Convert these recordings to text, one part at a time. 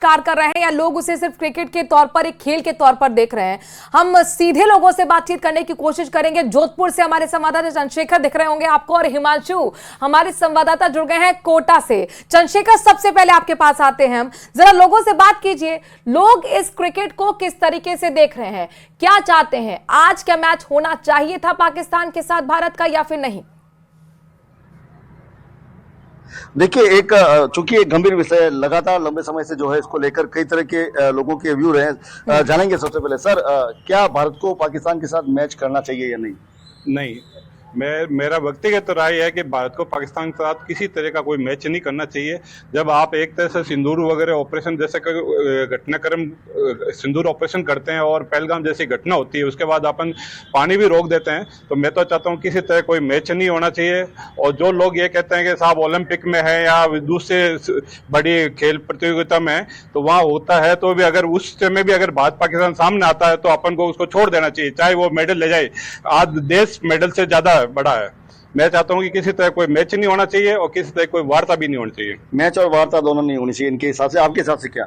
Car कर रहे हैं या लोग उसे सिर्फ क्रिकेट के तौर पर एक खेल के तौर पर देख रहे हैं। हम सीधे लोगों से बातचीत करने की कोशिश करेंगे। जोधपुर से हमारे संवाददाता चंद्रशेखर दिख रहे होंगे आपको, और हिमांशु हमारे संवाददाता जुड़ गए हैं कोटा से। चंद्रशेखर, सबसे पहले आपके पास आते हैं हम, जरा लोगों से बात कीजिए। लोग इस क्रिकेट को किस तरीके से देख रहे हैं, क्या चाहते हैं? आज क्या मैच होना चाहिए था पाकिस्तान के साथ भारत का या फिर नहीं? देखिए, चूंकि एक गंभीर विषय लगातार लंबे समय से जो है इसको लेकर कई तरह के लोगों के व्यू रहे हैं। जानेंगे सबसे पहले सर, क्या भारत को पाकिस्तान के साथ मैच करना चाहिए या नहीं? नहीं, मेरा व्यक्तिगत राय है कि भारत को पाकिस्तान के साथ किसी तरह का कोई मैच नहीं करना चाहिए। जब आप एक तरह से सिंदूर वगैरह ऑपरेशन जैसे घटनाक्रम सिंदूर ऑपरेशन करते हैं और पहलगाम जैसी घटना होती है, उसके बाद अपन पानी भी रोक देते हैं, तो मैं तो चाहता हूँ किसी तरह कोई मैच नहीं होना चाहिए। और जो लोग ये कहते हैं कि साहब ओलंपिक में है या दूसरे बड़ी खेल प्रतियोगिता में है तो वहाँ होता है, तो भी अगर उस समय भी अगर भारत पाकिस्तान सामने आता है तो अपन को उसको छोड़ देना चाहिए, चाहे वो मेडल ले जाए। आज देश मेडल से ज्यादा बड़ा है। मैं चाहता हूं कि किसी तरह कोई मैच नहीं होना चाहिए और किसी तरह कोई वार्ता भी नहीं होनी चाहिए। मैच और वार्ता दोनों नहीं होनी चाहिए इनके हिसाब से, आपके हिसाब से क्या?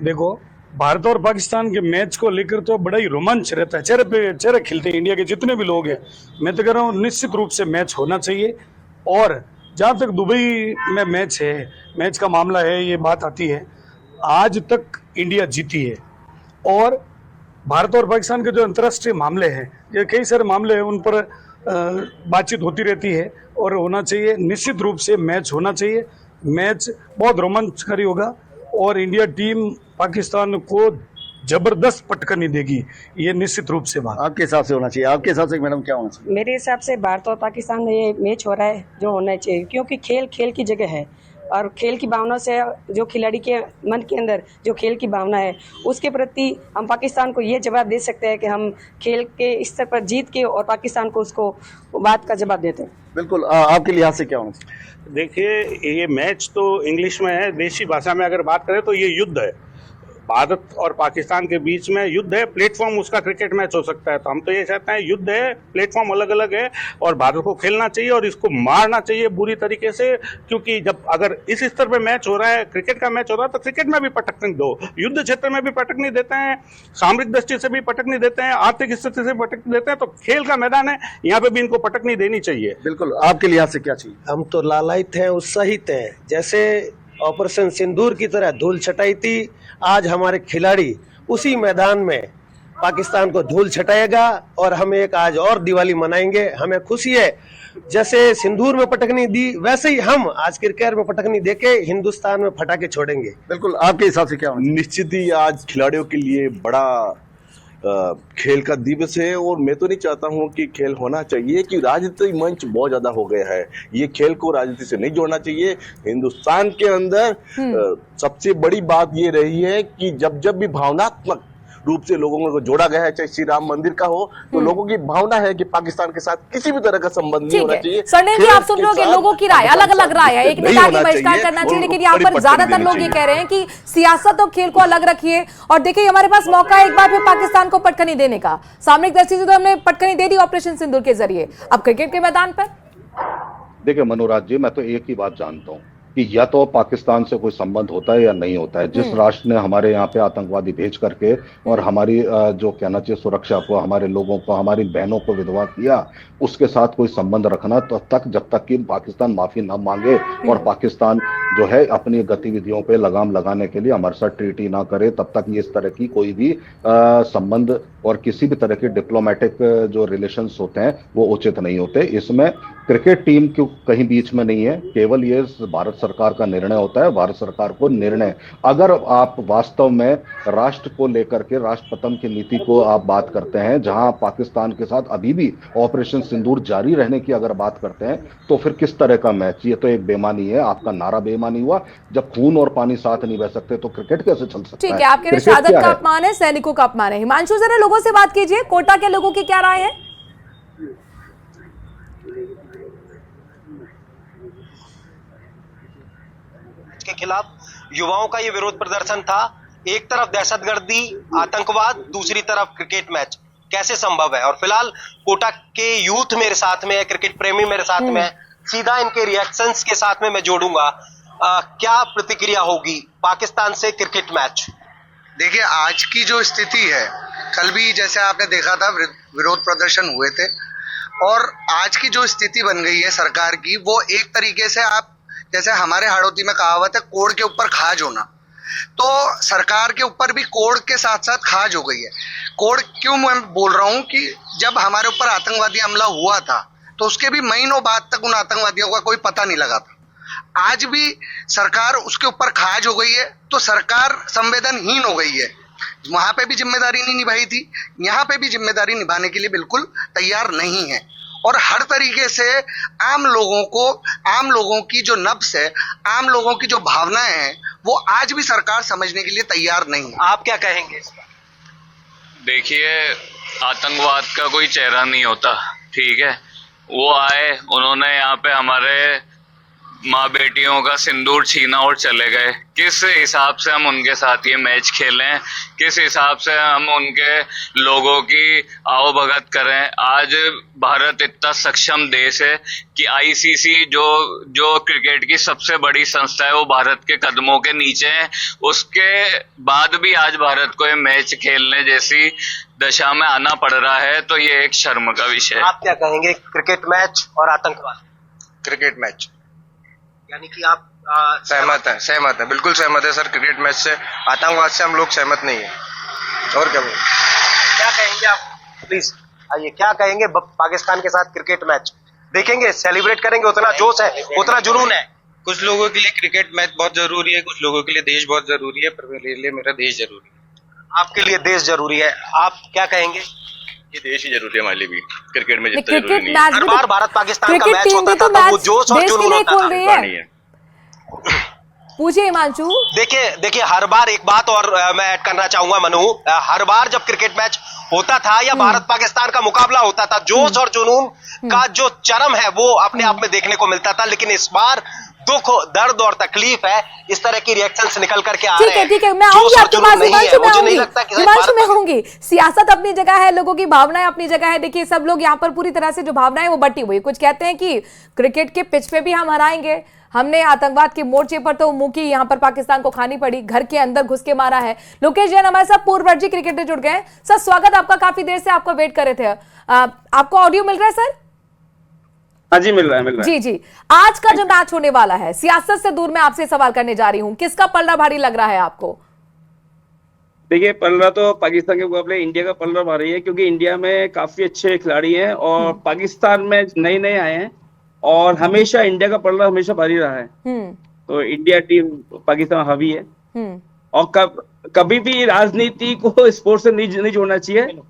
देखो, भारत और पाकिस्तान के मैच को लेकर तो बड़ा ही रोमांच रहता है, चेहरे पे चेहरे खिलते हैं इंडिया के जितने भी लोग हैं। मैं तो कह रहा हूँ निश्चित रूप से मैच होना चाहिए। और जहाँ तक दुबई में मैच है, मैच का मामला है, ये बात आती है, आज तक इंडिया जीती है। और भारत और पाकिस्तान के जो अंतर्राष्ट्रीय मामले हैं, ये कई सारे मामले हैं, उन पर बातचीत होती रहती है और होना चाहिए। निश्चित रूप से मैच होना चाहिए। मैच बहुत रोमांचकारी होगा और इंडिया टीम पाकिस्तान को जबरदस्त पटकनी देगी, ये निश्चित रूप से बात। आपके हिसाब से होना चाहिए, आपके हिसाब से मैडम क्या होना चाहिए? मेरे हिसाब से भारत और पाकिस्तान में ये मैच हो रहा है जो होना चाहिए, क्योंकि खेल खेल की जगह है और खेल की भावना से जो खिलाड़ी के मन के अंदर जो खेल की भावना है उसके प्रति हम पाकिस्तान को ये जवाब दे सकते हैं कि हम खेल के स्तर पर जीत के और पाकिस्तान को उसको बात का जवाब देते हैं। बिल्कुल, आपके लिहाज से क्या होना चाहिए? देखिए, ये मैच तो इंग्लिश में है, देशी भाषा में अगर बात करें तो ये युद्ध है। भारत और पाकिस्तान के बीच में युद्ध है, प्लेटफॉर्म उसका क्रिकेट मैच हो सकता है। तो हम तो ये चाहते हैं, युद्ध है, प्लेटफॉर्म अलग अलग है और भारत को खेलना चाहिए और इसको मारना चाहिए बुरी तरीके से। क्योंकि जब अगर इस स्तर पे मैच हो रहा है, क्रिकेट का मैच हो रहा है, तो क्रिकेट में भी पटकनी दो, युद्ध क्षेत्र में भी पटकनी देते हैं, सामरिक दृष्टि से भी पटकनी देते हैं, आर्थिक स्थिति से पटकनी देते हैं। तो खेल का मैदान है, यहाँ पे भी इनको पटकनी देनी चाहिए। बिल्कुल, आपके लिहाज से क्या चाहिए? हम तो लालायित हैं, उत्साहित हैं। जैसे ऑपरेशन सिंदूर की तरह धूल छटाई थी, आज हमारे खिलाड़ी उसी मैदान में पाकिस्तान को धूल छटाएगा और हम एक आज और दिवाली मनाएंगे। हमें खुशी है, जैसे सिंदूर में पटकनी दी वैसे ही हम आज क्रिकेट में पटकनी देके हिंदुस्तान में फटाके छोड़ेंगे। बिल्कुल, आपके हिसाब से क्या होना? निश्चित ही आज खिलाड़ियों के लिए बड़ा खेल का दिवस है और मैं तो नहीं चाहता हूं कि खेल होना चाहिए कि राजनीतिक मंच बहुत ज्यादा हो गया है। ये खेल को राजनीति से नहीं जोड़ना चाहिए। हिंदुस्तान के अंदर सबसे बड़ी बात ये रही है कि जब भी भावनात्मक रूप से लोगों को जोड़ा गया है, चाहे श्री राम मंदिर का हो, तो लोगों की भावना है कि पाकिस्तान के साथ किसी भी तरह का संबंध नहीं होना चाहिए। सरनेम जी, आप सुन लोगे लोगों की राय, अलग अलग राय है। एक ने कहा कि बहिष्कार करना चाहिए, लेकिन यहाँ पर ज्यादातर लोग ये कह रहे हैं कि सियासत और खेल को अलग रखिए। और देखिए, हमारे पास मौका है एक बार फिर पाकिस्तान को पटकनी देने का। सामरिक दृष्टि से तो हमने पटकनी दे दी ऑपरेशन सिंदूर के जरिए, अब क्रिकेट के मैदान पर देखिए मनोराज जी, मैं तो एक ही बात जानता हूँ कि या तो पाकिस्तान से कोई संबंध होता है या नहीं होता है। जिस राष्ट्र ने हमारे यहाँ पे आतंकवादी भेज करके और हमारी जो कहना चाहिए सुरक्षा को, हमारे लोगों को, हमारी बहनों को विधवा किया, उसके साथ कोई संबंध रखना तो जब तक कि पाकिस्तान माफी न मांगे और पाकिस्तान जो है अपनी गतिविधियों पे लगाम लगाने के लिए हमारे साथ ट्रीटी ना करे, तब तक ये इस तरह की कोई भी संबंध और किसी भी तरह के डिप्लोमेटिक जो रिलेशंस होते हैं वो उचित नहीं होते। इसमें क्रिकेट टीम क्यों कहीं बीच में नहीं है, केवल ये भारत सरकार का निर्णय होता है। भारत सरकार को निर्णय, अगर आप वास्तव में राष्ट्र को लेकर के राष्ट्रपतन की नीति को आप बात करते हैं, जहां पाकिस्तान के साथ अभी भी ऑपरेशन सिंदूर जारी रहने की अगर बात करते हैं, तो फिर किस तरह का मैच? ये तो एक बेईमानी है, आपका नारा बेईमानी हुआ। जब खून और पानी साथ नहीं बह सकते तो क्रिकेट कैसे चल सकता है? ठीक है, आपके शहादत का अपमान है, सैनिकों का अपमान है। हिमांशु, जरा लोगों से बात कीजिए, कोटा के लोगों की क्या राय है? के खिलाफ युवाओं का ये विरोध प्रदर्शन था। एक तरफ दहशतगर्दी, आतंकवाद, दूसरी तरफ क्रिकेट मैच कैसे संभव है? और फिलहाल कोटा के यूथ मेरे साथ में है, क्रिकेट प्रेमी मेरे साथ में है। सीधा इनके रिएक्शंस के साथ में मैं जोड़ूंगा। क्या प्रतिक्रिया होगी पाकिस्तान से क्रिकेट मैच? देखिए, आज की जो स्थिति है, कल भी जैसे आपने देखा था विरोध प्रदर्शन हुए थे, और आज की जो स्थिति बन गई है सरकार की, वो एक तरीके से आप जैसे हमारे हाड़ौती में कहावत है, कोड़ के ऊपर खाज होना, तो सरकार के ऊपर भी कोड़ के साथ साथ खाज हो गई है। कोड़ क्यों मैं बोल रहा हूं कि जब हमारे ऊपर आतंकवादी हमला हुआ था तो उसके भी महीनों बाद तक उन आतंकवादियों का कोई पता नहीं लगा था। आज भी सरकार उसके ऊपर खाज हो गई है, तो सरकार संवेदनहीन हो गई है। वहां पे भी जिम्मेदारी नहीं निभाई थी, यहाँ पे भी जिम्मेदारी निभाने के लिए बिल्कुल तैयार नहीं है, और हर तरीके से आम लोगों की जो नब्ज है, आम लोगों की जो भावनाएं हैं, वो आज भी सरकार समझने के लिए तैयार नहीं है। आप क्या कहेंगे इस पर? देखिए, आतंकवाद का कोई चेहरा नहीं होता, ठीक है। वो आए, उन्होंने यहाँ पे हमारे माँ बेटियों का सिंदूर छीना और चले गए। किस हिसाब से हम उनके साथ ये मैच खेलें, किस हिसाब से हम उनके लोगों की आवभगत करें? आज भारत इतना सक्षम देश है कि आईसीसी जो क्रिकेट की सबसे बड़ी संस्था है, वो भारत के कदमों के नीचे है। उसके बाद भी आज भारत को ये मैच खेलने जैसी दशा में आना पड़ रहा है, तो ये एक शर्म का विषय है। आप क्या कहेंगे, क्रिकेट मैच और आतंकवाद? क्रिकेट मैच, यानी कि आप सहमत है, बिल्कुल सहमत है सर। क्रिकेट मैच से, आतंकवाद से हम लोग सहमत नहीं है। और क्या कहेंगे आप? प्लीज आइए, क्या कहेंगे पाकिस्तान के साथ क्रिकेट मैच देखेंगे, सेलिब्रेट करेंगे? उतना जोश है, उतना जुनून है। कुछ लोगों के लिए क्रिकेट मैच बहुत जरूरी है, कुछ लोगों के लिए देश बहुत जरूरी है, पर मेरे लिए मेरा देश जरूरी है। आपके लिए देश जरूरी है, आप क्या कहेंगे? ये देश ही जरूरी है, हमारे लिए भी क्रिकेट में जितना क्रिकेट जरूरी नहीं है। हर बार भारत पाकिस्तान का मैच होता था तो वो जोश और जुनून होता था। पूछिए हिमांशु। देखिए हर बार एक बात और मैं ऐड करना चाहूंगा मनु, हर बार जब क्रिकेट मैच होता था या भारत पाकिस्तान का मुकाबला होता था, जोश और जुनून का जो चरम है वो अपने आप में देखने को मिलता था। लेकिन इस बार दुख, दर्द और तकलीफ है, इस तरह की रिएक्शंस निकल करके आ रहे हैं। ठीक है, मैं आऊंगी आपके पास हिमांशु, मैं आऊंगी। सियासत अपनी जगह है, लोगों की भावनाएं अपनी जगह है। देखिए, सब लोग यहाँ पर पूरी तरह से जो भावनाएं वो बटी हुई। कुछ कहते हैं कि क्रिकेट के पिच पे भी हम हराएंगे, हमने आतंकवाद के मोर्चे पर तो मुंह की यहाँ पर पाकिस्तान को खानी पड़ी, घर के अंदर घुस के मारा है। लोकेश जैन हमारे साथ पूर्ववर्ती क्रिकेटर जुड़ गए। सर स्वागत आपका, काफी देर से आपको वेट कर रहे थे। आपको ऑडियो मिल रहा है सर? हाँ जी, मिल रहा है। जी। आज का जो मैच होने वाला है, सियासत से दूर मैं आपसे सवाल करने जा रही हूँ, किसका पलड़ा भारी लग रहा है आपको? देखिए, पलड़ा तो पाकिस्तान के मुकाबले इंडिया का पलड़ा भारी है, क्योंकि इंडिया में काफी अच्छे खिलाड़ी हैं और पाकिस्तान में नए आए हैं, और हमेशा इंडिया का पलड़ा हमेशा भारी रहा है। तो इंडिया टीम पाकिस्तान हावी है, और कभी भी राजनीति को स्पोर्ट्स से नहीं जोड़ना चाहिए।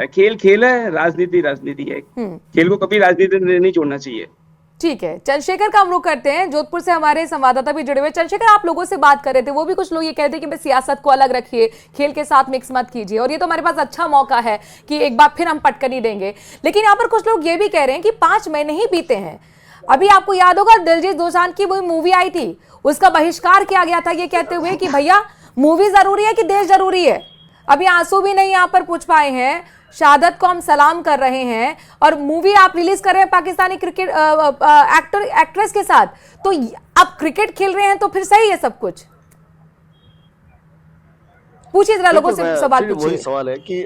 खेल है, राजनीति है। खेल को कभी राजनीति नहीं जोड़ना चाहिए। ठीक है, चंद्रशेखर का हम लोग करते हैं। जोधपुर से हमारे संवाददाता भी जुड़े हुए। चंद्रशेखर, आप लोगों से बात कर रहे थे, वो भी कुछ लोग ये कहते हैं कि सियासत को अलग रखिए, खेल के साथ मिक्स मत कीजिए, और ये तो हमारे पास अच्छा मौका है कि एक बार फिर हम पटकनी देंगे। लेकिन यहाँ पर कुछ लोग ये भी कह रहे हैं कि 5 महीने ही बीते हैं। अभी आपको याद होगा दिलजीत दोसांझ की वो मूवी आई थी, उसका बहिष्कार किया गया था ये कहते हुए कि भैया मूवी जरूरी है कि देश जरूरी है। अभी आंसू भी नहीं यहाँ पर पूछ पाए हैं, शहादत को हम सलाम कर रहे हैं, और मूवी आप रिलीज कर रहे हैं पाकिस्तानी क्रिकेट एक्ट्रेस के साथ, तो आप क्रिकेट खेल रहे हैं तो फिर सही है सब कुछ? पूछिए जरा लोगों से सवाल पूछिए। वही सवाल है कि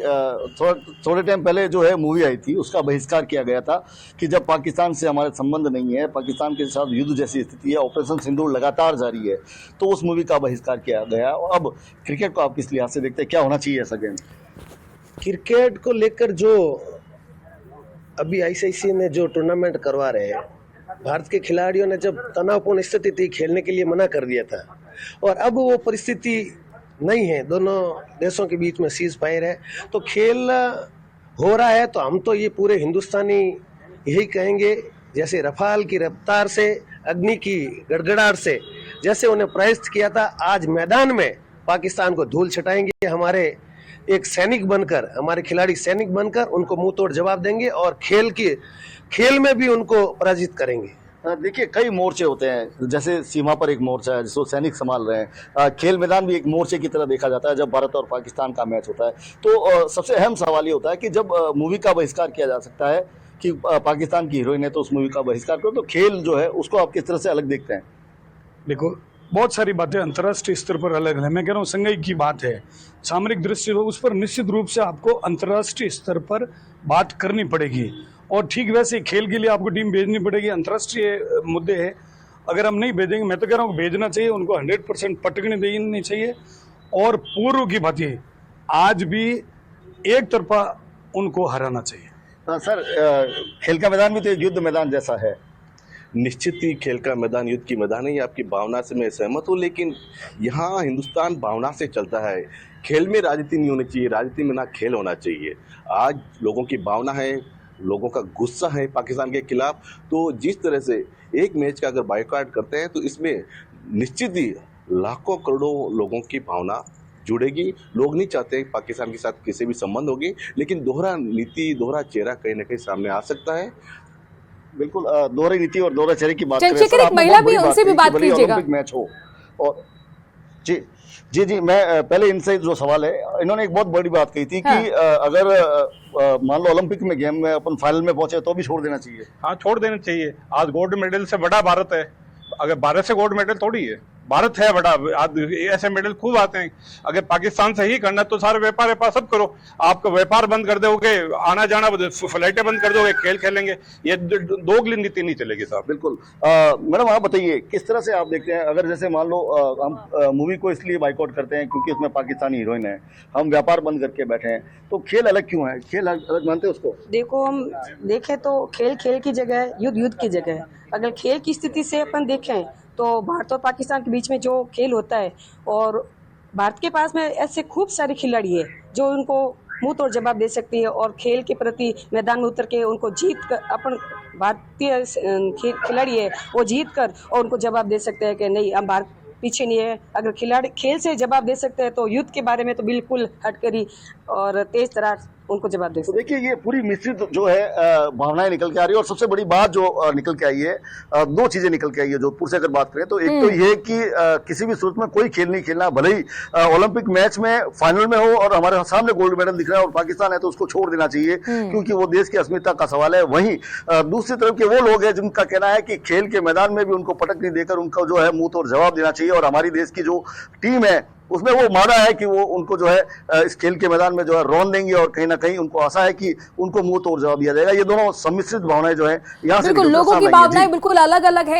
थोड़े टाइम पहले जो है मूवी आई थी, उसका बहिष्कार किया गया था कि जब पाकिस्तान से हमारे संबंध नहीं है, पाकिस्तान के साथ युद्ध जैसी स्थिति है, ऑपरेशन सिंदूर लगातार जारी है, तो उस मूवी का बहिष्कार किया गया। और अब क्रिकेट को आप किस लिहाज से देखते हैं, क्या होना चाहिए ऐसा गेम? क्रिकेट को लेकर जो अभी आईसीसी ने जो टूर्नामेंट करवा रहे हैं, भारत के खिलाड़ियों ने जब तनावपूर्ण स्थिति थी खेलने के लिए मना कर दिया था, और अब वो परिस्थिति नहीं है, दोनों देशों के बीच में सीज फायर है, तो खेल हो रहा है। तो हम तो ये पूरे हिंदुस्तानी यही कहेंगे, जैसे रफाल की रफ्तार से, अग्नि की गड़गड़ाहट से जैसे उन्हें परास्त किया था, आज मैदान में पाकिस्तान को धूल छटाएंगे। हमारे एक सैनिक बनकर, हमारे खिलाड़ी सैनिक बनकर उनको मुंह तोड़ जवाब देंगे, और खेल में भी उनको पराजित करेंगे। देखिए, कई मोर्चे होते हैं, जैसे सीमा पर एक मोर्चा है जिसको सैनिक संभाल रहे हैं, खेल मैदान भी एक मोर्चे की तरह देखा जाता है जब भारत और पाकिस्तान का मैच होता है। तो सबसे अहम सवाल ये होता है कि जब मूवी का बहिष्कार किया जा सकता है कि पाकिस्तान की हीरोइन है तो उस मूवी का बहिष्कार करो, तो खेल जो है उसको आप किस तरह से अलग देखते हैं? देखो बहुत सारी बातें अंतर्राष्ट्रीय स्तर पर अलग है, मैं कह रहा हूँ संघई की बात है, सामरिक दृष्टि उस पर निश्चित रूप से आपको अंतर्राष्ट्रीय स्तर पर बात करनी पड़ेगी। और ठीक वैसे खेल के लिए आपको टीम भेजनी पड़ेगी, अंतर्राष्ट्रीय मुद्दे है, अगर हम नहीं भेजेंगे, मैं तो कह रहा हूँ भेजना चाहिए, उनको 100% पटकने देनी चाहिए। और पूर्व की बातें आज भी एक तरफा उनको हराना चाहिए। सर खेल का मैदान भी तो एक युद्ध मैदान जैसा है। निश्चित ही खेल का मैदान युद्ध की मैदान है, ये आपकी भावना से मैं सहमत हूँ, लेकिन यहाँ हिंदुस्तान भावना से चलता है। खेल में राजनीति नहीं होनी चाहिए, राजनीति में ना खेल होना चाहिए। आज लोगों की भावना है, लोगों का गुस्सा है पाकिस्तान के खिलाफ, तो जिस तरह से एक मैच का अगर बायकॉट करते हैं तो इसमें निश्चित ही लाखों करोड़ों लोगों की भावना जुड़ेगी। लोग नहीं चाहते पाकिस्तान के साथ किसी भी संबंध होगी, लेकिन दोहरा नीति, दोहरा चेहरा कहीं ना कहीं सामने आ सकता है। बिल्कुल दोहरी नीति और दोहरा चेहरे की बात चंद्रशेखर, एक महिला भी, उनसे भी बात कीजिएगा। ओलंपिक मैच हो और जी मैं पहले इनसे जो सवाल है, इन्होंने एक बहुत बड़ी बात कही थी कि अगर मान लो ओलंपिक में गेम में अपन फाइनल में पहुंचे तो भी छोड़ देना चाहिए। हाँ, छोड़ देना चाहिए। आज गोल्ड मेडल से बड़ा भारत है, अगर भारत से गोल्ड मेडल थोड़ी है, भारत है बड़ा। आज ऐसे मेडल खूब आते हैं। अगर पाकिस्तान से ही करना तो सारे व्यापार सब करो। आपका व्यापार बंद कर दोगे, आना जाना फ्लाइटें बंद कर दोगे, खेल खेलेंगे, ये दोगली नीति नहीं चलेगी साहब। बिल्कुल। मैडम आप बताइए किस तरह से आप देखते हैं, अगर जैसे मान लो हम मूवी को इसलिए बाइकआउट करते हैं क्योंकि उसमें पाकिस्तानी हीरोइन है, हम व्यापार बंद करके बैठे हैं, तो खेल अलग क्यों है? खेल अलग मानते हैं उसको? देखो, हम देखें तो खेल खेल की जगह है, युद्ध युद्ध की जगह है। अगर खेल की स्थिति से अपन देखें तो भारत और पाकिस्तान के बीच में जो खेल होता है, और भारत के पास में ऐसे खूब सारे खिलाड़ी है जो उनको मुंह तोड़ जवाब दे सकती है, और खेल के प्रति मैदान में उतर के उनको जीत कर, अपन भारतीय खिलाड़ी है वो जीत कर और उनको जवाब दे सकते हैं कि नहीं, हम भारत पीछे नहीं है। अगर खिलाड़ी खेल से जवाब दे सकते हैं तो युद्ध के बारे में तो बिल्कुल हटकरी और तेज तरार उनको जवाब दे सकते हैं। देखिए ये पूरी मिश्रित जो है भावनाएं निकल के आ रही है, और सबसे बड़ी बात जो निकल के आई है, दो चीजें निकल के आई है जोधपुर से अगर बात करें तो एक तो ये कि किसी भी सूरत में कोई खेल नहीं खेलना, भले ही ओलंपिक मैच में फाइनल में हो और हमारे सामने गोल्ड मेडल दिख रहा है और पाकिस्तान है तो उसको छोड़ देना चाहिए, क्योंकि वो देश की अस्मिता का सवाल है। वहीं दूसरी तरफ के वो लोग हैं जिनका कहना है कि खेल के मैदान में भी उनको पटक नहीं देकर उनका जो है मुंह तोड़ जवाब देना चाहिए, और हमारी देश की जो टीम है उसमें वो माना है कि वो उनको जो है इस खेल के मैदान में जो है रौन देंगे, और कहीं ना कहीं उनको आशा है कि उनको मुंह तोड़ जवाब दिया जाएगा। ये दोनों सम्मिश्रित भावनाएं जो है यहाँ से बिल्कुल लोगों की भावनाएं बिल्कुल अलग अलग है।